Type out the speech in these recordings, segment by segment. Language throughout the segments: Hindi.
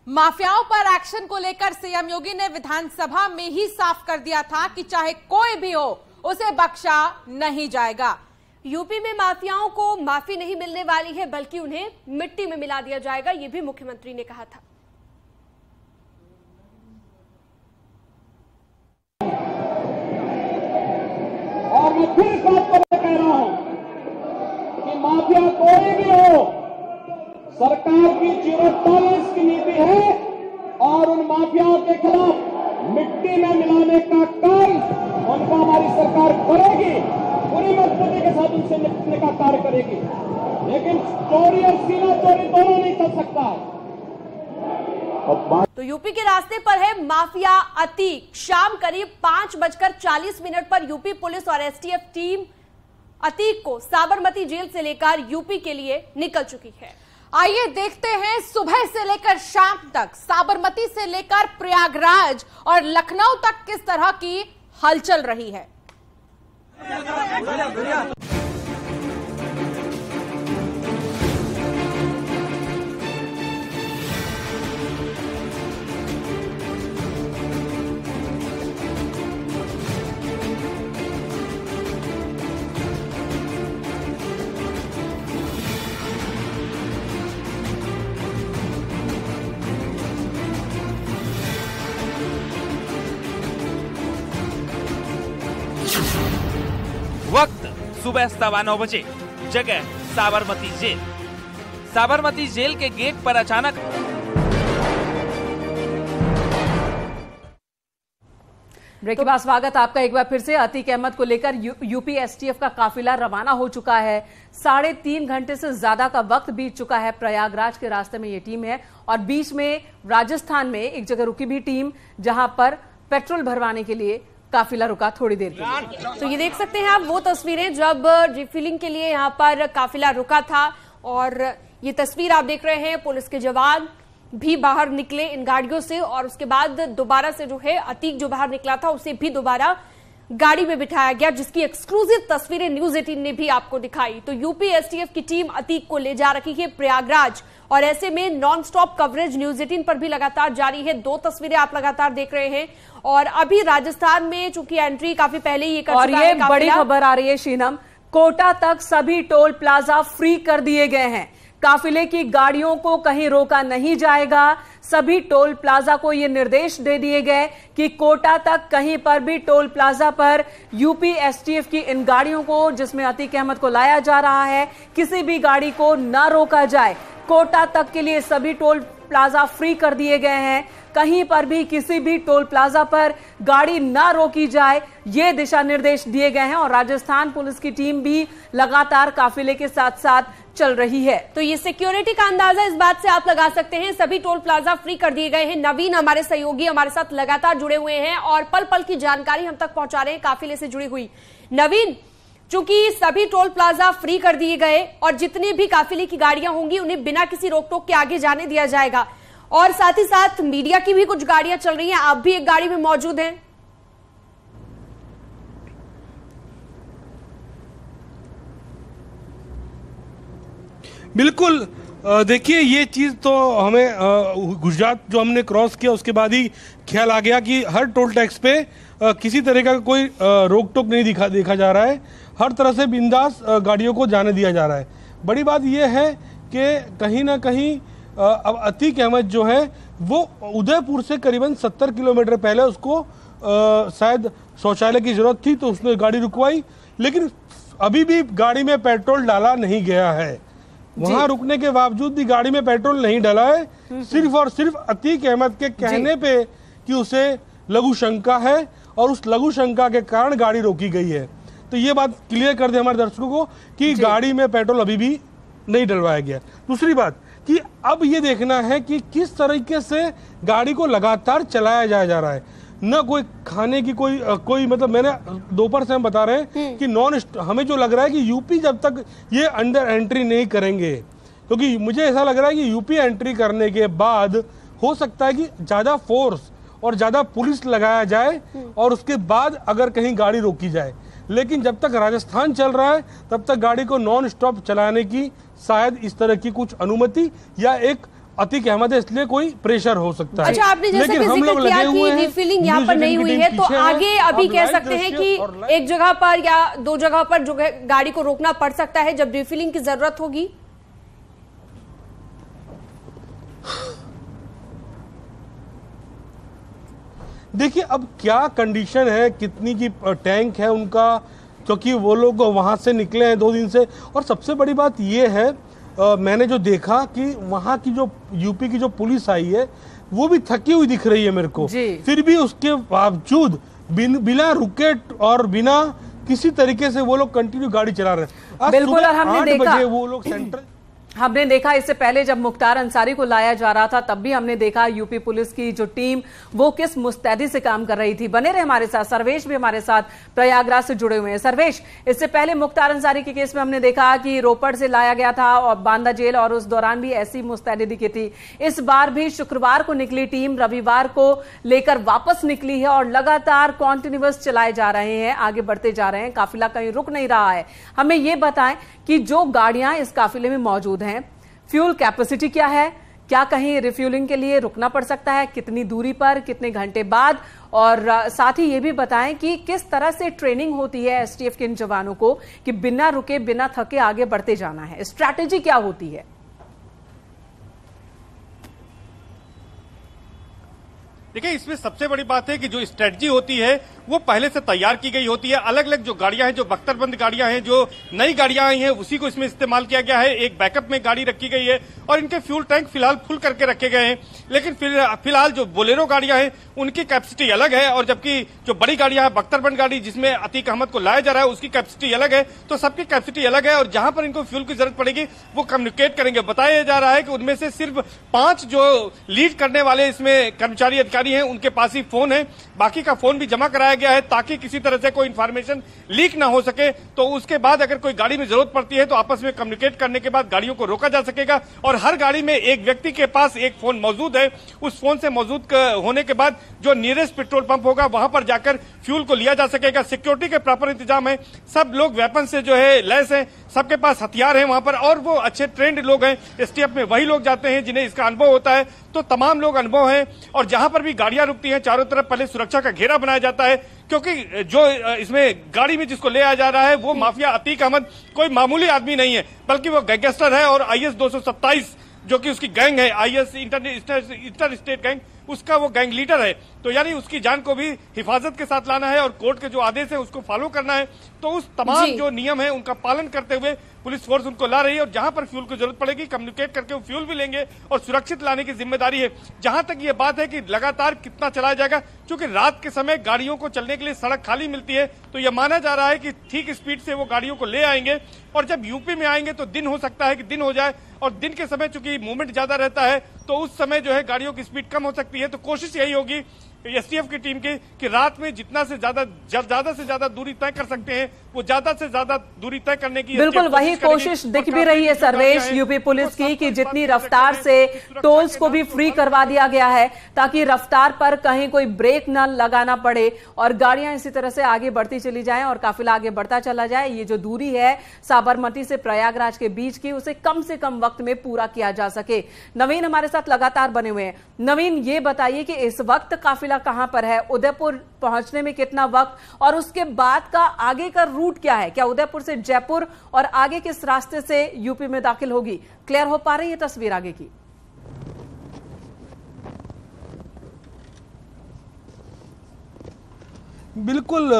माफियाओं पर एक्शन को लेकर सीएम योगी ने विधानसभा में ही साफ कर दिया था कि चाहे कोई भी हो उसे बख्शा नहीं जाएगा। यूपी में माफियाओं को माफी नहीं मिलने वाली है, बल्कि उन्हें मिट्टी में मिला दिया जाएगा, ये भी मुख्यमंत्री ने कहा था। और मैं फिर इस बात पर कह रहा हूं कि माफिया कोई भी हो, सरकार की 0 टॉलरेंस की नीति है और उन माफियाओं के खिलाफ मिट्टी में मिलाने का काम उनको हमारी सरकार करेगी, पूरी मजबूती के साथ उनसे निपटने का कार्य करेगी। लेकिन चोरी और सीना चोरी दोनों नहीं चल सकता है। तो यूपी के रास्ते पर है माफिया अतीक। शाम करीब 5:40 पर यूपी पुलिस और एसटीएफ टीम अतीक को साबरमती जेल से लेकर यूपी के लिए निकल चुकी है। आइए देखते हैं सुबह से लेकर शाम तक साबरमती से लेकर प्रयागराज और लखनऊ तक किस तरह की हलचल रही है। वक्त सुबह 9:15 बजे, जगह साबरमती जेल। साबरमती जेल के गेट पर अचानक ब्रेक के बाद स्वागत आपका एक बार फिर से। अतीक अहमद को लेकर यूपी एसटीएफ का काफिला रवाना हो चुका है। 3.5 घंटे से ज्यादा का वक्त बीत चुका है। प्रयागराज के रास्ते में ये टीम है और बीच में राजस्थान में एक जगह रुकी भी टीम, जहां पर पेट्रोल भरवाने के लिए काफिला रुका थोड़ी देर के लिए। तो ये देख सकते हैं आप वो तस्वीरें जब रिफिलिंग के लिए यहाँ पर काफिला रुका था, और ये तस्वीर आप देख रहे हैं पुलिस के जवान भी बाहर निकले इन गाड़ियों से, और उसके बाद दोबारा से जो है अतीक जो बाहर निकला था उसे भी दोबारा गाड़ी में बिठाया गया, जिसकी एक्सक्लूसिव तस्वीरें न्यूज 18 ने भी आपको दिखाई। तो यूपी एसटीएफ की टीम अतीक को ले जा रही है प्रयागराज, और ऐसे में नॉन स्टॉप कवरेज न्यूज 18 पर भी लगातार जारी है। 2 तस्वीरें आप लगातार देख रहे हैं, और अभी राजस्थान में चूंकि एंट्री काफी पहले ही कर और ये बड़ी खबर आ रही है शीनम, कोटा तक सभी टोल प्लाजा फ्री कर दिए गए हैं। काफिले की गाड़ियों को कहीं रोका नहीं जाएगा। सभी टोल प्लाजा को ये निर्देश दे दिए गए कि कोटा तक कहीं पर भी टोल प्लाजा पर यूपी एसटीएफ की इन गाड़ियों को, जिसमें अतीक अहमद को लाया जा रहा है, किसी भी गाड़ी को ना रोका जाए। कोटा तक के लिए सभी टोल प्लाजा फ्री कर दिए गए हैं। कहीं पर भी किसी भी टोल प्लाजा पर गाड़ी ना रोकी जाए, ये दिशा निर्देश दिए गए हैं। और राजस्थान पुलिस की टीम भी लगातार काफिले के साथ साथ चल रही है। तो ये सिक्योरिटी का अंदाजा इस बात से आप लगा सकते हैं, सभी टोल प्लाजा फ्री कर दिए गए हैं। नवीन हमारे सहयोगी हमारे साथ लगातार जुड़े हुए हैं और पल पल की जानकारी हम तक पहुंचा रहे हैं काफिले से जुड़ी हुई। नवीन, चूंकि सभी टोल प्लाजा फ्री कर दिए गए और जितनी भी काफिले की गाड़ियां होंगी उन्हें बिना किसी रोक टोक के आगे जाने दिया जाएगा, और साथ ही साथ मीडिया की भी कुछ गाड़ियां चल रही हैं, आप भी एक गाड़ी में मौजूद हैं। बिल्कुल, देखिए ये चीज़ तो हमें गुजरात जो हमने क्रॉस किया उसके बाद ही ख्याल आ गया कि हर टोल टैक्स पे किसी तरह का कोई रोक टोक नहीं देखा जा रहा है। हर तरह से बिंदास गाड़ियों को जाने दिया जा रहा है। बड़ी बात यह है कि कहीं ना कहीं अब अतीक अहमद जो है वो उदयपुर से करीबन 70 किलोमीटर पहले उसको शायद शौचालय की जरूरत थी, तो उसने गाड़ी रुकवाई, लेकिन अभी भी गाड़ी में पेट्रोल डाला नहीं गया है। वहां रुकने के बावजूद भी गाड़ी में पेट्रोल नहीं डाला है, सिर्फ और सिर्फ अतीक अहमद के कहने पे कि उसे लघु शंका है और उस लघु शंका के कारण गाड़ी रोकी गई है। तो ये बात क्लियर कर दे हमारे दर्शकों को कि गाड़ी में पेट्रोल अभी भी नहीं डलवाया गया। दूसरी बात कि अब ये देखना है कि किस तरीके से गाड़ी को लगातार चलाया जा रहा है। न कोई खाने की कोई मतलब, मैंने दोपहर से हम बता रहे हैं कि हमें जो लग रहा है कि यूपी जब तक ये अंडर एंट्री नहीं करेंगे, क्योंकि मुझे ऐसा लग रहा है कि यूपी एंट्री करने के बाद हो सकता है कि ज्यादा फोर्स और ज्यादा पुलिस लगाया जाए और उसके बाद अगर कहीं गाड़ी रोकी जाए। लेकिन जब तक राजस्थान चल रहा है तब तक गाड़ी को नॉन स्टॉप चलाने की शायद इस तरह की कुछ अनुमति या एक अतीक अहमद है, इसलिए कोई प्रेशर हो सकता है। अच्छा, आपने जैसे कि जिक्र किया कि रिफिलिंग यहाँ पर नहीं हुई है, तो आगे अभी कह सकते हैं कि एक जगह पर या दो जगह पर जो गाड़ी को रोकना पड़ सकता है जब रिफिलिंग की जरूरत होगी। देखिए अब क्या कंडीशन है, कितनी की टैंक है उनका, क्योंकि वो लोग वहां से निकले हैं 2 दिन से। और सबसे बड़ी बात ये है, मैंने जो देखा कि वहां की जो यूपी की जो पुलिस आई है वो भी थकी हुई दिख रही है मेरे को। फिर भी उसके बावजूद बिना रुके और बिना किसी तरीके से वो लोग कंटिन्यू गाड़ी चला रहे हैं। आज बिल्कुल, और हमने 8 देखा बजे वो लोग सेंट्रल हमने देखा इससे पहले जब मुख्तार अंसारी को लाया जा रहा था तब भी हमने देखा यूपी पुलिस की जो टीम वो किस मुस्तैदी से काम कर रही थी। बने रहे हमारे साथ, सर्वेश भी हमारे साथ प्रयागराज से जुड़े हुए हैं। सर्वेश, इससे पहले मुख्तार अंसारी के केस में हमने देखा कि रोपड़ से लाया गया था और बांदा जेल, और उस दौरान भी ऐसी मुस्तैदी दिखी थी। इस बार भी शुक्रवार को निकली टीम रविवार को लेकर वापस निकली है और लगातार कॉन्टिन्यूअस चलाए जा रहे हैं, आगे बढ़ते जा रहे हैं, काफिला कहीं रुक नहीं रहा है। हमें यह बताएं कि जो गाड़ियां इस काफिले में मौजूद हैं, फ्यूल कैपेसिटी क्या है, क्या कहीं रिफ्यूलिंग के लिए रुकना पड़ सकता है, कितनी दूरी पर, कितने घंटे बाद, और साथ ही ये भी बताएं कि किस तरह से ट्रेनिंग होती है एसटीएफ के इन जवानों को कि बिना रुके बिना थके आगे बढ़ते जाना है, स्ट्रैटेजी क्या होती है? देखिए, इसमें सबसे बड़ी बात है कि जो स्ट्रेटजी होती है वो पहले से तैयार की गई होती है। अलग अलग जो गाड़ियां हैं, जो बख्तरबंद गाड़ियां हैं, जो नई गाड़ियां आई हैं, उसी को इसमें इस्तेमाल किया गया है। एक बैकअप में गाड़ी रखी गई है और इनके फ्यूल टैंक फिलहाल फुल करके रखे गए हैं। लेकिन फिलहाल जो बोलेरो गाड़ियां हैं उनकी कैपेसिटी अलग है, और जबकि जो बड़ी गाड़ियां हैं, बख्तरबंद गाड़ी जिसमें अतीक अहमद को लाया जा रहा है, उसकी कैपेसिटी अलग है। तो सबकी कैपेसिटी अलग है और जहां पर इनको फ्यूल की जरूरत पड़ेगी वो कम्युनिकेट करेंगे। बताया जा रहा है कि उनमें से सिर्फ 5 जो लीड करने वाले इसमें कर्मचारी अधिकारी हैं उनके पास ही फोन है, बाकी का फोन भी जमा कराया गया है ताकि किसी तरह से कोई इंफॉर्मेशन लीक ना हो सके। तो उसके बाद अगर कोई गाड़ी में जरूरत पड़ती है तो आपस में कम्युनिकेट करने के बाद गाड़ियों को रोका जा सकेगा। और हर गाड़ी में एक व्यक्ति के पास एक फोन मौजूद है। उस फोन से मौजूद होने के बाद जो नियरेस्ट पेट्रोल पंप होगा वहां पर जाकर फ्यूल को लिया जा सकेगा। सिक्योरिटी के प्रॉपर इंतजाम है, सब लोग वेपन से जो है लैस हैं, सबके पास हथियार है वहां पर, और वो अच्छे ट्रेंड लोग हैं। एसटीएफ में वही लोग जाते हैं जिन्हें इसका अनुभव होता है। तो तमाम लोग अनुभव हैं, और जहां पर भी गाड़ियां रुकती हैं चारों तरफ पहले सुरक्षा का घेरा बनाया जाता है, क्योंकि जो इसमें गाड़ी में जिसको ले आ जा रहा है वो माफिया अतीक अहमद कोई मामूली आदमी नहीं है, बल्कि वो गैंगस्टर है। और IS 227 जो कि उसकी गैंग है, IS इंटर स्टेट गैंग, उसका वो गैंग लीडर है। तो यानी उसकी जान को भी हिफाजत के साथ लाना है और कोर्ट के जो आदेश है उसको फॉलो करना है। तो उस तमाम जो नियम है उनका पालन करते हुए पुलिस फोर्स उनको ला रही है, और जहां पर फ्यूल की जरूरत पड़ेगी कम्युनिकेट करके वो फ्यूल भी लेंगे और सुरक्षित लाने की जिम्मेदारी है। जहां तक ये बात है कि लगातार कितना चलाया जाएगा, क्योंकि रात के समय गाड़ियों को चलने के लिए सड़क खाली मिलती है, तो यह माना जा रहा है कि ठीक स्पीड से वो गाड़ियों को ले आएंगे। और जब यूपी में आएंगे तो दिन हो सकता है कि दिन हो जाए, और दिन के समय चूंकि मूवमेंट ज्यादा रहता है तो उस समय जो है गाड़ियों की स्पीड कम हो सकती है। तो कोशिश यही होगी एसटीएफ की टीम की कि रात में जितना से ज्यादा दूरी तय कर सकते हैं वो ज्यादा से ज्यादा दूरी तय करने की बिल्कुल वही कोशिश दिख भी रही है सर्वेश यूपी पुलिस की, कि जितनी रफ्तार से टोल्स को भी फ्री करवा दिया गया है ताकि रफ्तार पर कहीं कोई ब्रेक न लगाना पड़े और गाड़ियां इसी तरह से आगे बढ़ती चली जाएं और काफिला आगे बढ़ता चला जाए। ये जो दूरी है साबरमती से प्रयागराज के बीच की, उसे कम से कम वक्त में पूरा किया जा सके। नवीन हमारे साथ लगातार बने हुए हैं। नवीन, ये बताइए कि इस वक्त काफिला कहां पर है, उदयपुर पहुंचने में कितना वक्त, और उसके बाद का आगे का रूट क्या है? क्या उदयपुर से जयपुर और आगे किस रास्ते से यूपी में दाखिल होगी? क्लियर हो पा रही है तस्वीर आगे की? बिल्कुल,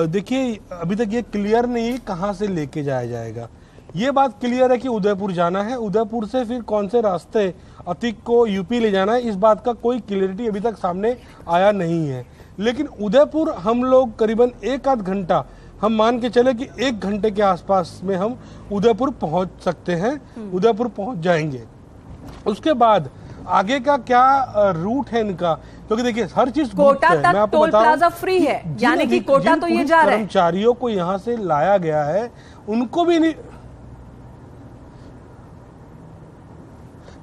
देखिए अभी तक ये क्लियर नहीं कहां से लेके जाया जाएगा। ये बात क्लियर है कि उदयपुर जाना है, उदयपुर से फिर कौन से रास्ते अतीक को यूपी ले जाना है, इस बात का कोई क्लियरिटी अभी तक सामने आया नहीं है। लेकिन उदयपुर हम लोग करीबन 1-8 घंटा, हम मान के चले कि 1 घंटे के आसपास में हम उदयपुर पहुंच सकते हैं, उदयपुर पहुंच जाएंगे। उसके बाद आगे का क्या रूट है इनका, क्योंकि देखिए हर चीज कोटा तक टोल प्लाजा फ्री है, यानी कि कोटा तो ये जा रहा है। कर्मचारियों को यहाँ से लाया गया है उनको भी नहीं,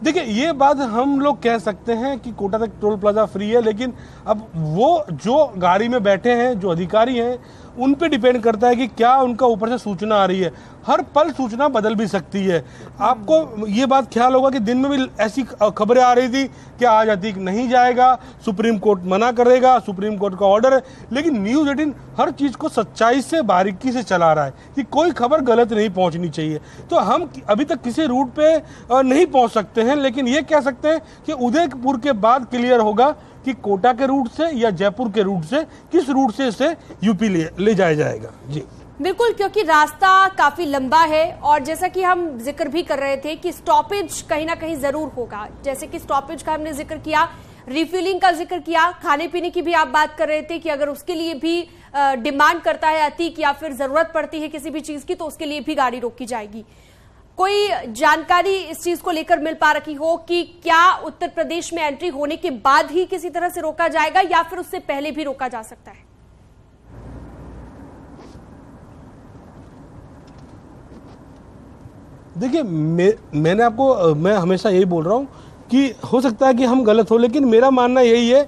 देखिए ये बात हम लोग कह सकते हैं कि कोटा तक टोल प्लाजा फ्री है, लेकिन अब वो जो गाड़ी में बैठे हैं, जो अधिकारी हैं, उन पे डिपेंड करता है कि क्या उनका ऊपर से सूचना आ रही है। हर पल सूचना बदल भी सकती है। आपको ये बात ख्याल होगा कि दिन में भी ऐसी खबरें आ रही थी कि आज अतीक नहीं जाएगा, सुप्रीम कोर्ट मना करेगा, सुप्रीम कोर्ट का ऑर्डर है, लेकिन न्यूज़ 18 हर चीज़ को सच्चाई से बारीकी से चला रहा है कि कोई खबर गलत नहीं पहुंचनी चाहिए। तो हम अभी तक किसी रूट पे नहीं पहुंच सकते हैं, लेकिन ये कह सकते हैं कि उदयपुर के बाद क्लियर होगा कि कोटा के रूट से या जयपुर के रूट से किस रूट से इसे यूपी ले जाया जाएगा। जी बिल्कुल, क्योंकि रास्ता काफी लंबा है और जैसा कि हम जिक्र भी कर रहे थे कि स्टॉपेज कहीं ना कहीं जरूर होगा। जैसे कि स्टॉपेज का हमने जिक्र किया, रिफिलिंग का जिक्र किया, खाने पीने की भी आप बात कर रहे थे कि अगर उसके लिए भी डिमांड करता है अतीक या फिर जरूरत पड़ती है किसी भी चीज की तो उसके लिए भी गाड़ी रोकी जाएगी। कोई जानकारी इस चीज को लेकर मिल पा रही हो कि क्या उत्तर प्रदेश में एंट्री होने के बाद ही किसी तरह से रोका जाएगा या फिर उससे पहले भी रोका जा सकता है? देखिए, मैं हमेशा यही बोल रहा हूं कि हो सकता है कि हम गलत हो, लेकिन मेरा मानना यही है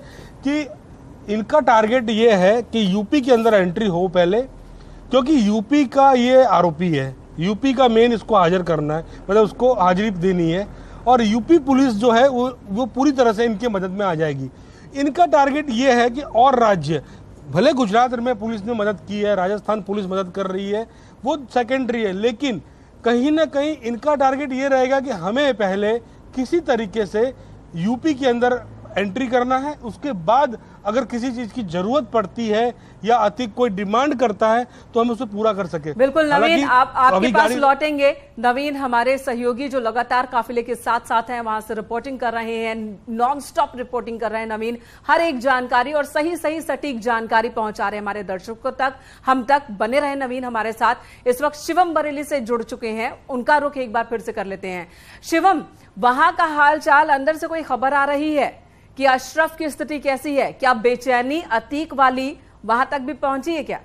कि इनका टारगेट ये है कि यूपी के अंदर एंट्री हो पहले, क्योंकि यूपी का ये आरोपी है, यूपी का मेन इसको हाजिर करना है, मतलब उसको हाजिरी देनी है, और यूपी पुलिस जो है वो पूरी तरह से इनके मदद में आ जाएगी। इनका टारगेट ये है कि और राज्य, भले गुजरात में पुलिस ने मदद की है, राजस्थान पुलिस मदद कर रही है, वो सेकेंडरी है, लेकिन कहीं ना कहीं इनका टारगेट ये रहेगा कि हमें पहले किसी तरीके से यूपी के अंदर एंट्री करना है, उसके बाद अगर किसी चीज की जरूरत पड़ती है या अतीक कोई डिमांड करता है तो हम उसे पूरा कर सके। बिल्कुल नवीन, आपके पास लौटेंगे। नवीन हमारे सहयोगी जो लगातार काफिले के साथ साथ हैं, वहां से रिपोर्टिंग कर रहे हैं, नॉन स्टॉप रिपोर्टिंग कर रहे हैं। नवीन हर एक जानकारी और सही सटीक जानकारी पहुंचा रहे हैं हमारे दर्शकों तक, हम तक। बने रहे नवीन हमारे साथ। इस वक्त शिवम बरेली से जुड़ चुके हैं, उनका रुख एक बार फिर से कर लेते हैं। शिवम, वहां का हाल चाल, अंदर से कोई खबर आ रही है कि अशरफ की स्थिति कैसी है? क्या बेचैनी अतीक वाली वहां तक भी पहुंची है क्या?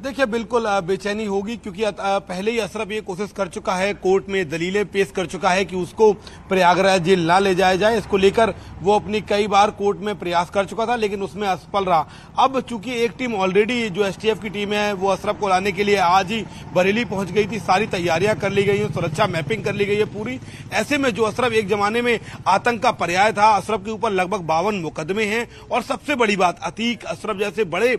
देखिए, बिल्कुल बेचैनी होगी, क्योंकि पहले ही अशरफ ये कोशिश कर चुका है, कोर्ट में दलीलें पेश कर चुका है कि उसको प्रयागराज जेल ना ले जाया जाए। इसको लेकर वो अपनी कई बार कोर्ट में प्रयास कर चुका था, लेकिन उसमें असफल रहा। अब चूंकि एक टीम ऑलरेडी, जो एसटीएफ की टीम है, वो अशरफ को लाने के लिए आज ही बरेली पहुंच गई थी। सारी तैयारियां कर ली गई है, सुरक्षा मैपिंग कर ली गई है पूरी। ऐसे में जो अशरफ एक जमाने में आतंक का पर्याय था, अशरफ के ऊपर लगभग 52 मुकदमे हैं, और सबसे बड़ी बात, अतीक, अशरफ जैसे बड़े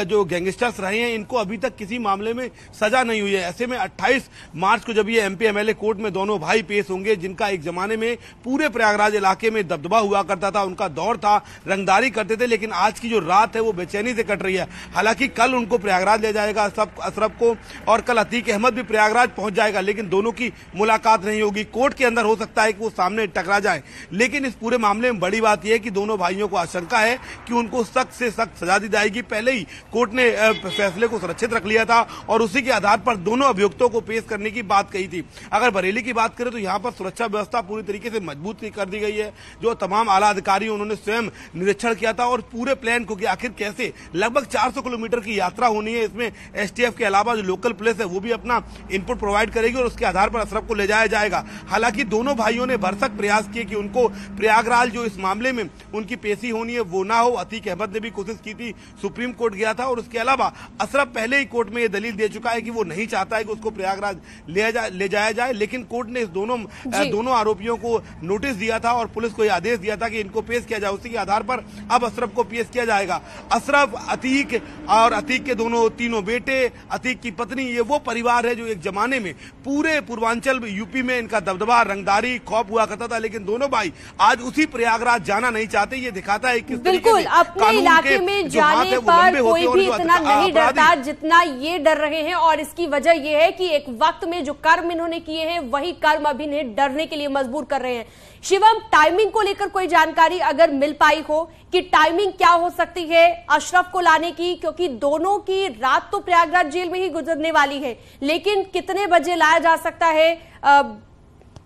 जो गैंगस्टर्स रहे हैं, इनको अभी तक किसी मामले में सजा नहीं हुई है। ऐसे में 28 मार्च को जब ये एमपी एमएलए कोर्ट में दोनों भाई पेश होंगे, जिनका एक जमाने में पूरे प्रयागराज इलाके में दबदबा हुआ करता था, उनका दौर था, रंगदारी करते थे, लेकिन आज की जो रात है वो बेचैनी से कट रही है। हालांकि कल उनको प्रयागराज ले जाएगा अशरफ को, और कल अतीक अहमद भी प्रयागराज पहुंच जाएगा, लेकिन दोनों की मुलाकात नहीं होगी। कोर्ट के अंदर हो सकता है कि वो सामने टकरा जाए, लेकिन इस पूरे मामले में बड़ी बात यह है कि दोनों भाइयों को आशंका है कि उनको सख्त से सख्त सजा दी जाएगी। पहले ही कोर्ट ने फैसले को सुरक्षित रख लिया था और उसी के आधार पर दोनों अभियुक्तों को पेश करने की बात कही थी। अगर बरेली की बात करें तो यहां पर सुरक्षा व्यवस्था पूरी तरीके से मजबूत कर दी गई है। जो तमाम आला अधिकारी उन्होंने स्वयं निरीक्षण किया था, और पूरे प्लान को कि आखिर कैसे, लगभग 400 किलोमीटर की यात्रा होनी है, इसमें एसटीएफ के अलावा जो लोकल पुलिस है वो भी अपना इनपुट प्रोवाइड करेगी, और उसके आधार पर अशरफ को ले जाया जाएगा। हालांकि दोनों भाइयों ने भरसक प्रयास किए कि उनको प्रयागराज, जो इस मामले में उनकी पेशी होनी है, वो ना हो। अतीक अहमद ने भी कोशिश की थी, सुप्रीम कोर्ट गया था, और उसके अलावा अशरफ पहले ही कोर्ट में दलील दे चुका है कि वो नहीं चाहता है कि उसको प्रयागराज ले जाया जाए, लेकिन कोर्ट ने इस दोनों आरोपियों को नोटिस दिया था और पुलिस को यह आदेश दिया था कि इनको पेश किया जाए। उसी के आधार पर अब अशरफ को पेश किया जाएगा। अशरफ, अतीक और अतीक के तीनों बेटे, अतीक की पत्नी, ये वो परिवार है जो एक जमाने में पूरे पूर्वांचल यूपी में इनका दबदबा, रंगदारी, खौफ हुआ करता था, लेकिन दोनों भाई आज उसी प्रयागराज जाना नहीं चाहते। ये दिखाता है कि बिल्कुल अपने इलाके में जाने पर कोई भी इतना नहीं डरता जितना ये डर रहे हैं, और इसकी वजह यह है कि एक वक्त में जो कर्म इन्होंने किए हैं वही कर्म अभी इन्हें डरने के लिए मजबूर कर रहे हैं। शिवम, टाइमिंग को लेकर कोई जानकारी अगर मिल पाई हो कि टाइमिंग क्या हो सकती है अशरफ को लाने की, क्योंकि दोनों की रात तो प्रयागराज जेल में ही गुजरने वाली है, लेकिन कितने बजे लाया जा सकता है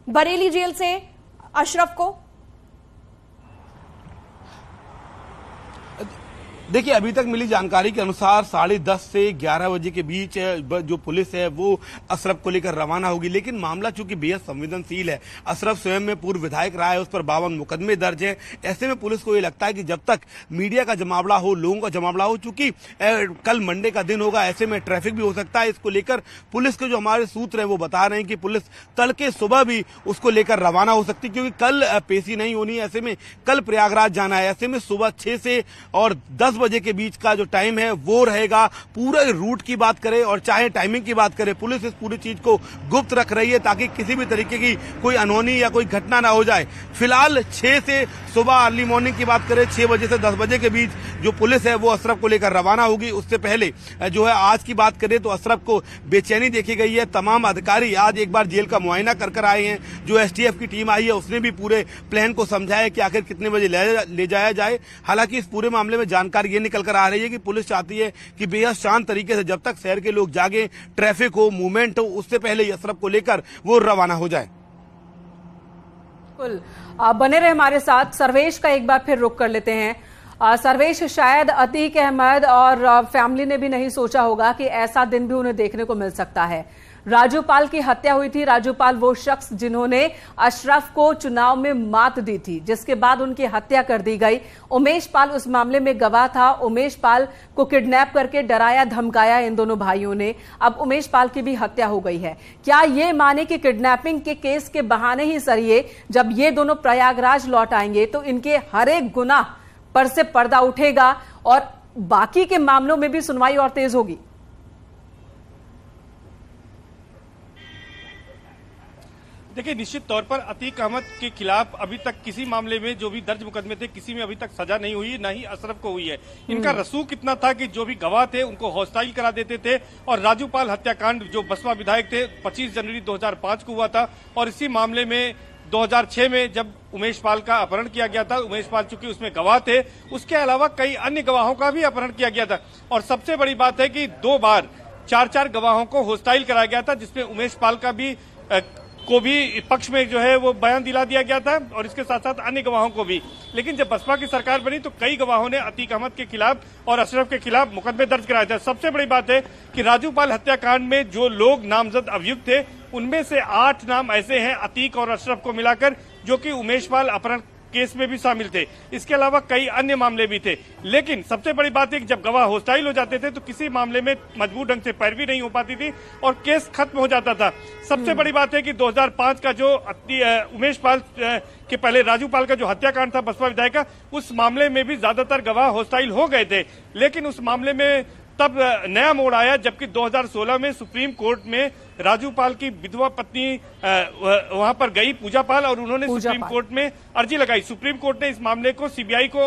बरेली जेल से अशरफ को? देखिए, अभी तक मिली जानकारी के अनुसार 10:30 से 11 बजे के बीच जो पुलिस है वो अशरफ को लेकर रवाना होगी। लेकिन मामला चूंकि बेहद संवेदनशील है, अशरफ स्वयं में पूर्व विधायक रहा है, उस पर 52 मुकदमे दर्ज है। ऐसे में पुलिस को ये लगता है कि जब तक मीडिया का जमावड़ा हो, लोगों का जमावड़ा हो, चूंकि कल मंडे का दिन होगा, ऐसे में ट्रैफिक भी हो सकता है। इसको लेकर पुलिस के जो हमारे सूत्र हैं वो बता रहे हैं कि पुलिस तड़के सुबह भी उसको लेकर रवाना हो सकती है, क्योंकि कल पेशी नहीं होनी है। ऐसे में कल प्रयागराज जाना है। ऐसे में सुबह 6 से और 10 बजे के बीच का जो टाइम है वो रहेगा। पूरे रूट की बात करें और चाहे टाइमिंग की बात करें, पुलिस इस पूरी चीज को गुप्त रख रही है ताकि किसी भी तरीके की कोई अनहोनी या कोई घटना ना हो जाए। फिलहाल 6 से सुबह अर्ली मॉर्निंग की बात करें, 6 बजे से 10 बजे के बीच जो पुलिस है वो अशरफ को लेकर रवाना होगी। उससे पहले जो है आज की बात करें तो अशरफ को बेचैनी देखी गई है। तमाम अधिकारी आज एक बार जेल का मुआयना कर आए हैं। जो एसटीएफ की टीम आई है उसने भी पूरे प्लान को समझाया कि आखिर कितने बजे ले जाया जाए। हालांकि इस पूरे मामले में जानकारी ये निकल कर आ रही है कि पुलिस चाहती है कि बेहद शांत तरीके से जब तक शहर के लोग जागे, ट्रैफिक हो, मूवमेंट हो, उससे पहले अशरफ को लेकर वो रवाना हो जाए। आप बने रहे हमारे साथ। सर्वेश का एक बार फिर रुख कर लेते हैं। सर्वेश, शायद अतीक अहमद और फैमिली ने भी नहीं सोचा होगा कि ऐसा दिन भी उन्हें देखने को मिल सकता है। राजूपाल की हत्या हुई थी। राजूपाल वो शख्स जिन्होंने अशरफ को चुनाव में मात दी थी, जिसके बाद उनकी हत्या कर दी गई। उमेश पाल उस मामले में गवाह था। उमेश पाल को किडनैप करके डराया धमकाया इन दोनों भाइयों ने। अब उमेश पाल की भी हत्या हो गई है। क्या ये माने कि किडनैपिंग के केस के बहाने ही सरिये जब ये दोनों प्रयागराज लौट आएंगे तो इनके हर एक गुनाह पर से पर्दा उठेगा और बाकी के मामलों में भी सुनवाई और तेज होगी? देखिए, निश्चित तौर पर अतीक अहमद के खिलाफ अभी तक किसी मामले में जो भी दर्ज मुकदमे थे, किसी में अभी तक सजा नहीं हुई, ना ही अशरफ को हुई है। इनका रसूख इतना था कि जो भी गवाह थे उनको हॉस्टाइल करा देते थे। और राजूपाल हत्याकांड जो बसपा विधायक थे 25 जनवरी 2005 को हुआ था, और इसी मामले में 2006 में जब उमेश पाल का अपहरण किया गया था, उमेश पाल चूंकि उसमें गवाह थे, उसके अलावा कई अन्य गवाहों का भी अपहरण किया गया था। और सबसे बड़ी बात है कि 2 बार 4-4 गवाहों को हॉस्टाइल कराया गया था, जिसमें उमेश पाल का भी पक्ष में जो है वो बयान दिला दिया गया था और इसके साथ साथ अन्य गवाहों को भी। लेकिन जब बसपा की सरकार बनी तो कई गवाहों ने अतीक अहमद के खिलाफ और अशरफ के खिलाफ मुकदमे दर्ज कराए थे। सबसे बड़ी बात है कि राजूपाल हत्याकांड में जो लोग नामजद अभियुक्त थे उनमें से 8 नाम ऐसे हैं अतीक और अशरफ को मिलाकर, जो कि उमेश पाल अपहरण केस में भी शामिल थे। इसके अलावा कई अन्य मामले भी थे। लेकिन सबसे बड़ी बात है कि जब गवाह हॉस्टाइल हो जाते थे तो किसी मामले में मजबूत ढंग से पैरवी नहीं हो पाती थी और केस खत्म हो जाता था। सबसे बड़ी बात है कि 2005 का जो उमेश पाल के पहले राजूपाल का जो हत्याकांड था बसपा विधायक का, उस मामले में भी ज्यादातर गवाह हॉस्टाइल हो गए थे। लेकिन उस मामले में तब नया मोड़ आया जबकि 2016 में सुप्रीम कोर्ट में राजूपाल की विधवा पत्नी वहां पर गई, पूजा पाल, और उन्होंने सुप्रीम कोर्ट में अर्जी लगाई। सुप्रीम कोर्ट ने इस मामले को सीबीआई को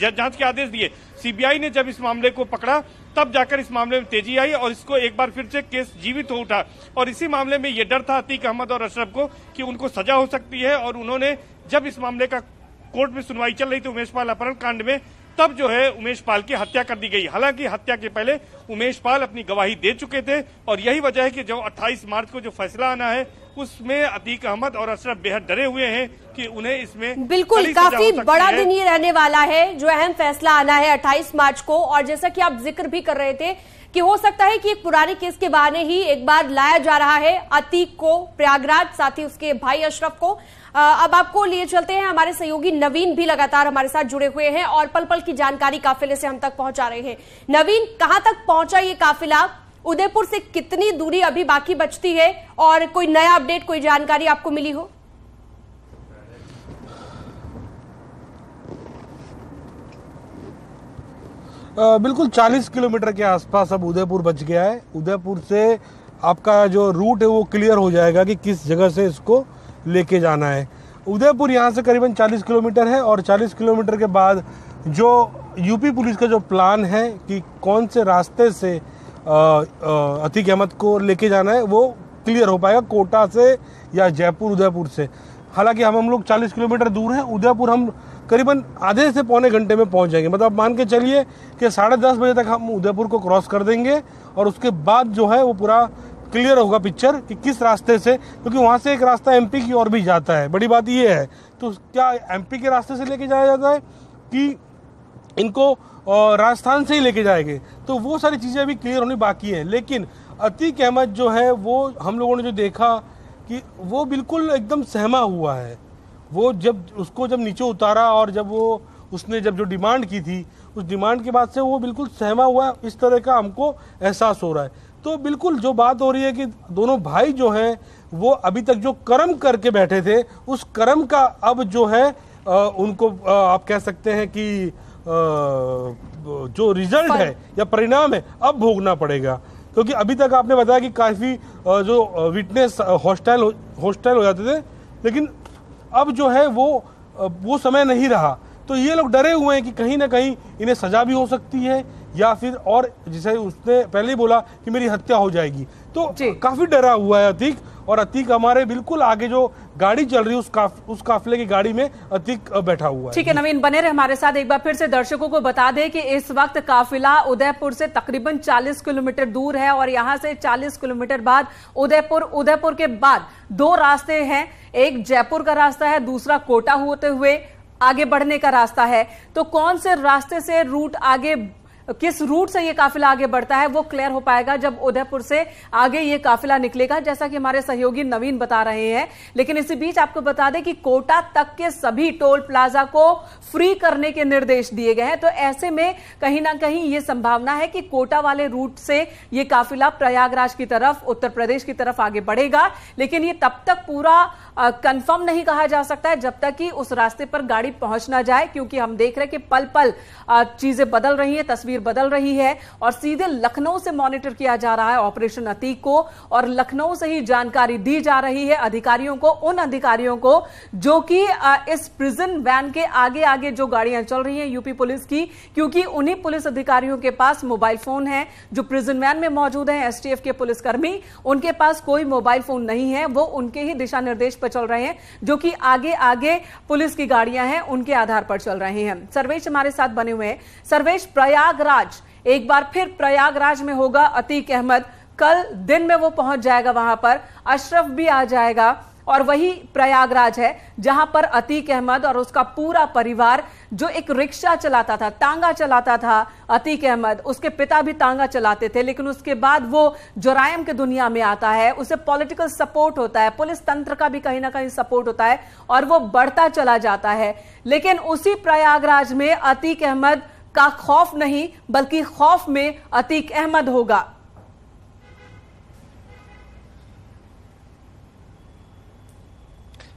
जांच के आदेश दिए। सीबीआई ने जब इस मामले को पकड़ा तब जाकर इस मामले में तेजी आई और इसको एक बार फिर से केस जीवित हो उठा। और इसी मामले में ये डर था अतीक अहमद और अशरफ को कि उनको सजा हो सकती है, और उन्होंने जब इस मामले का कोर्ट में सुनवाई चल रही थी उमेश पाल अपहरण कांड में, तब जो है उमेश पाल की हत्या कर दी गई। हालांकि हत्या के पहले उमेश पाल अपनी गवाही दे चुके थे और यही वजह है कि जो 28 मार्च को जो फैसला आना है उसमें अतीक अहमद और अशरफ बेहद डरे हुए हैं कि उन्हें इसमें बिल्कुल काफी बड़ा दिन ये रहने वाला है, जो अहम फैसला आना है 28 मार्च को। और जैसा कि आप जिक्र भी कर रहे थे कि हो सकता है कि एक पुराने केस के बहाने ही एक बार लाया जा रहा है अतीक को प्रयागराज, साथ ही उसके भाई अशरफ को। अब आपको लिए चलते हैं, हमारे सहयोगी नवीन भी लगातार हमारे साथ जुड़े हुए हैं और पल पल की जानकारी काफिले से हम तक पहुंचा रहे हैं। नवीन, कहां तक पहुंचा ये काफिला? उदयपुर से कितनी दूरी अभी बाकी बचती है और कोई नया अपडेट, कोई जानकारी आपको मिली हो? बिल्कुल 40 किलोमीटर के आसपास अब उदयपुर बच गया है। उदयपुर से आपका जो रूट है वो क्लियर हो जाएगा कि किस जगह से इसको लेके जाना है। उदयपुर यहाँ से करीबन 40 किलोमीटर है और 40 किलोमीटर के बाद जो यूपी पुलिस का जो प्लान है कि कौन से रास्ते से अतीक अहमद को लेके जाना है वो क्लियर हो पाएगा, कोटा से या जयपुर उदयपुर से। हालांकि हम लोग 40 किलोमीटर दूर हैं। उदयपुर हम करीबन आधे से पौने घंटे में पहुंच जाएंगे। मतलब मान के चलिए कि 10:30 बजे तक हम उदयपुर को क्रॉस कर देंगे और उसके बाद जो है वो पूरा क्लियर होगा पिक्चर कि किस रास्ते से, क्योंकि वहां से एक रास्ता एमपी की ओर भी जाता है। बड़ी बात ये है, तो क्या एमपी के रास्ते से लेके जाया जाता है कि इनको और राजस्थान से ही लेके जाएंगे। तो वो सारी चीज़ें अभी क्लियर होनी बाकी है। लेकिन अतीक अहमद जो है वो हम लोगों ने जो देखा कि वो बिल्कुल एकदम सहमा हुआ है। वो जब नीचे उतारा और उसने जो डिमांड की थी, उस डिमांड के बाद से वो बिल्कुल सहमा हुआ, इस तरह का हमको एहसास हो रहा है। तो बिल्कुल जो बात हो रही है कि दोनों भाई जो हैं वो अभी तक जो कर्म करके बैठे थे, उस कर्म का अब जो है उनको आप कह सकते हैं कि जो रिजल्ट है या परिणाम है अब भोगना पड़ेगा। क्योंकि अभी तक आपने बताया कि काफी जो विटनेस हॉस्टाइल हो जाते थे, लेकिन अब जो है वो समय नहीं रहा। तो ये लोग डरे हुए हैं कि कहीं ना कहीं इन्हें सजा भी हो सकती है या फिर और जिसे उसने पहले ही बोला कि मेरी हत्या हो जाएगी। तो काफी डरा हुआ है अतीक। और अतीक हमारे बिल्कुल आगे जो गाड़ी चल रही है उस काफिले की गाड़ी में अतीक बैठा हुआ है। ठीक है नवीन, बने रहे हमारे साथ। एक बार फिर से दर्शकों को बता दें कि इस वक्त काफिला उदयपुर से तकरीबन 40 किलोमीटर दूर है और यहां से 40 किलोमीटर बाद उदयपुर के बाद 2 रास्ते हैं। एक जयपुर का रास्ता है, दूसरा कोटा होते हुए आगे बढ़ने का रास्ता है। तो कौन से रास्ते से किस रूट से ये काफिला आगे बढ़ता है वो क्लियर हो पाएगा जब उदयपुर से आगे ये काफिला निकलेगा, जैसा कि हमारे सहयोगी नवीन बता रहे हैं। लेकिन इसी बीच आपको बता दें कि कोटा तक के सभी टोल प्लाजा को फ्री करने के निर्देश दिए गए हैं। तो ऐसे में कहीं ना कहीं ये संभावना है कि कोटा वाले रूट से ये काफिला प्रयागराज की तरफ, उत्तर प्रदेश की तरफ आगे बढ़ेगा। लेकिन ये तब तक पूरा कंफर्म नहीं कहा जा सकता है जब तक कि उस रास्ते पर गाड़ी पहुंच ना जाए, क्योंकि हम देख रहे हैं कि पल पल चीजें बदल रही हैं, तस्वीर बदल रही है। और सीधे लखनऊ से मॉनिटर किया जा रहा है ऑपरेशन अतीक को, और लखनऊ से ही जानकारी दी जा रही है अधिकारियों को, उन अधिकारियों को जो कि इस प्रिजन वैन के आगे आगे जो गाड़ियां चल रही हैं यूपी पुलिस की, क्योंकि उन्हीं पुलिस अधिकारियों के पास मोबाइल फोन है जो प्रिजन वैन में मौजूद है। एसटीएफ के पुलिसकर्मी, उनके पास कोई मोबाइल फोन नहीं है, वो उनके ही दिशा निर्देश पर चल रहे हैं जो कि आगे आगे पुलिस की गाड़ियां हैं उनके आधार पर चल रहे हैं। सर्वेश हमारे साथ बने हुए हैं। सर्वेश, प्रयागराज, एक बार फिर प्रयागराज में होगा अतीक अहमद। कल दिन में वो पहुंच जाएगा, वहां पर अशरफ भी आ जाएगा और वही प्रयागराज है जहां पर अतीक अहमद और उसका पूरा परिवार, जो एक रिक्शा चलाता था, तांगा चलाता था अतीक अहमद, उसके पिता भी तांगा चलाते थे, लेकिन उसके बाद वो जुराइम की दुनिया में आता है, उसे पॉलिटिकल सपोर्ट होता है, पुलिस तंत्र का भी कहीं ना कहीं सपोर्ट होता है और वो बढ़ता चला जाता है। लेकिन उसी प्रयागराज में अतीक अहमद का खौफ नहीं बल्कि खौफ में अतीक अहमद होगा।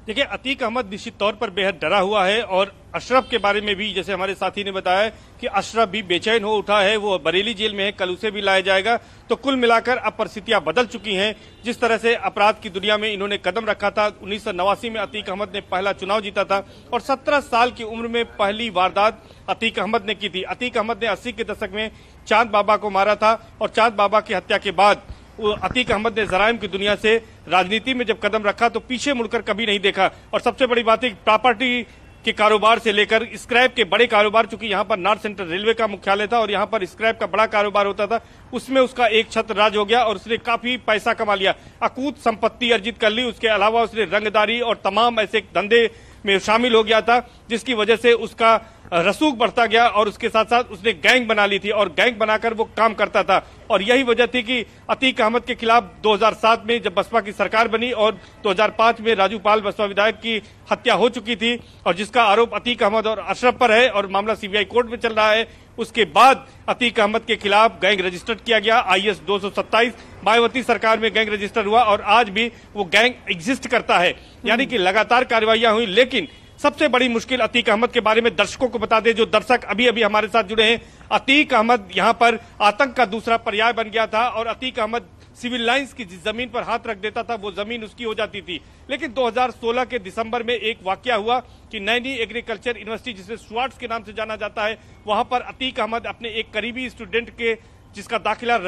देखिए, अतीक अहमद निश्चित तौर पर बेहद डरा हुआ है और अशरफ के बारे में भी जैसे हमारे साथी ने बताया कि अशरफ भी बेचैन हो उठा है। वो बरेली जेल में है, कल उसे भी लाया जाएगा। तो कुल मिलाकर अब परिस्थितियां बदल चुकी हैं। जिस तरह से अपराध की दुनिया में इन्होंने कदम रखा था, 1989 में अतीक अहमद ने पहला चुनाव जीता था और 17 साल की उम्र में पहली वारदात अतीक अहमद ने की थी। अतीक अहमद ने 80 के दशक में चांद बाबा को मारा था और चांद बाबा की हत्या के बाद अतीक अहमद ने जराइम की दुनिया से राजनीति में जब कदम रखा तो पीछे मुड़कर कभी नहीं देखा। और सबसे बड़ी बात है, प्रॉपर्टी के कारोबार से लेकर स्क्रैप के बड़े कारोबार, चूंकि यहाँ पर नॉर्थ सेंट्रल रेलवे का मुख्यालय था और यहाँ पर स्क्रैप का बड़ा कारोबार होता था, उसमें उसका एक छत्र राज हो गया और उसने काफी पैसा कमा लिया, अकूत संपत्ति अर्जित कर ली। उसके अलावा उसने रंगदारी और तमाम ऐसे धंधे में शामिल हो गया था जिसकी वजह से उसका रसूख बढ़ता गया और उसके साथ साथ उसने गैंग बना ली थी और गैंग बनाकर वो काम करता था। और यही वजह थी कि अतीक अहमद के खिलाफ 2007 में जब बसपा की सरकार बनी और 2005 में राजू पाल बसपा विधायक की हत्या हो चुकी थी और जिसका आरोप अतीक अहमद और अशरफ पर है और मामला सीबीआई कोर्ट में चल रहा है, उसके बाद अतीक अहमद के खिलाफ गैंग रजिस्टर्ड किया गया। IS 227 मायावती सरकार में गैंग रजिस्टर हुआ और आज भी वो गैंग एग्जिस्ट करता है। यानी कि लगातार कार्रवाइयां हुई। लेकिन सबसे बड़ी मुश्किल अतीक अहमद के बारे में दर्शकों को बता दें, जो दर्शक अभी अभी हमारे साथ जुड़े हैं, अतीक अहमद यहां पर आतंक का दूसरा पर्याय बन गया था और अतीक अहमद सिविल लाइंस की जिस जमीन पर हाथ रख देता था वो जमीन उसकी हो जाती थी। लेकिन 2016 के दिसंबर में एक वाकया हुआ कि नैनी एग्रीकल्चर यूनिवर्सिटी, जिसे स्वाट्स के नाम से जाना जाता है, वहां पर अतीक अहमद अपने एक करीबी स्टूडेंट के जिसका दाखिला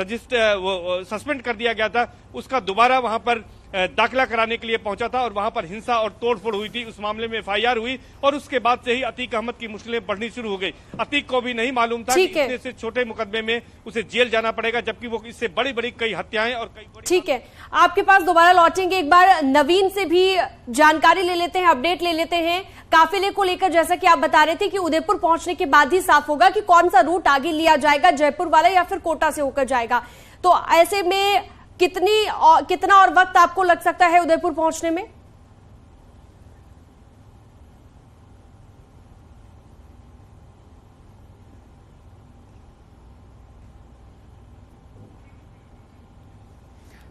सस्पेंड कर दिया गया था, उसका दोबारा वहां पर दाखिला कराने के लिए पहुंचा था और वहां पर हिंसा और तोड़फोड़ हुई थी। उस मामले में FIR हुई और उसके बाद से ही अतीक अहमद की मुश्किलें बढ़नी शुरू हो गई। अतीक को भी नहीं मालूम था कि इतने से छोटे मुकदमे में उसे जेल जाना पड़ेगा, जबकि वो इससे बड़ी बड़ी कई हत्याएं और कई बड़ी। ठीक है, आपके पास दोबारा लौटेंगे, एक बार नवीन से भी जानकारी ले लेते हैं, अपडेट ले लेते हैं काफिले को लेकर। जैसा कि आप बता रहे थे कि उदयपुर पहुंचने के बाद ही साफ होगा कि कौन सा रूट आगे लिया जाएगा, जयपुर वाला या फिर कोटा से होकर जाएगा। तो ऐसे में कितना और वक्त आपको लग सकता है उदयपुर पहुंचने में?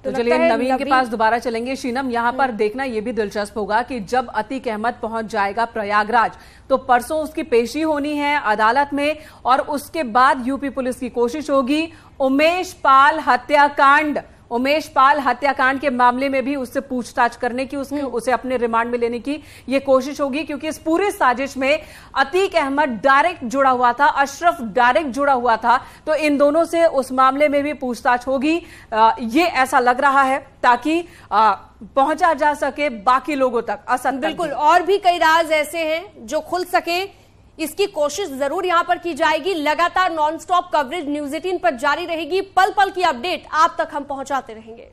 तो चलिए नवीन के पास दोबारा चलेंगे। शीनम, यहाँ पर देखना यह भी दिलचस्प होगा कि जब अतीक अहमद पहुंच जाएगा प्रयागराज तो परसों उसकी पेशी होनी है अदालत में और उसके बाद यूपी पुलिस की कोशिश होगी उमेश पाल हत्याकांड के मामले में भी उससे पूछताछ करने की, उसे अपने रिमांड में लेने की ये कोशिश होगी, क्योंकि इस पूरे साजिश में अतीक अहमद डायरेक्ट जुड़ा हुआ था, अशरफ डायरेक्ट जुड़ा हुआ था। तो इन दोनों से उस मामले में भी पूछताछ होगी, ये ऐसा लग रहा है, ताकि पहुंचा जा सके बाकी लोगों तक। असद बिल्कुल, और भी कई राज ऐसे हैं जो खुल सके, इसकी कोशिश जरूर यहां पर की जाएगी। लगातार नॉनस्टॉप कवरेज न्यूज़ 18 पर जारी रहेगी, पल पल की अपडेट आप तक हम पहुंचाते रहेंगे।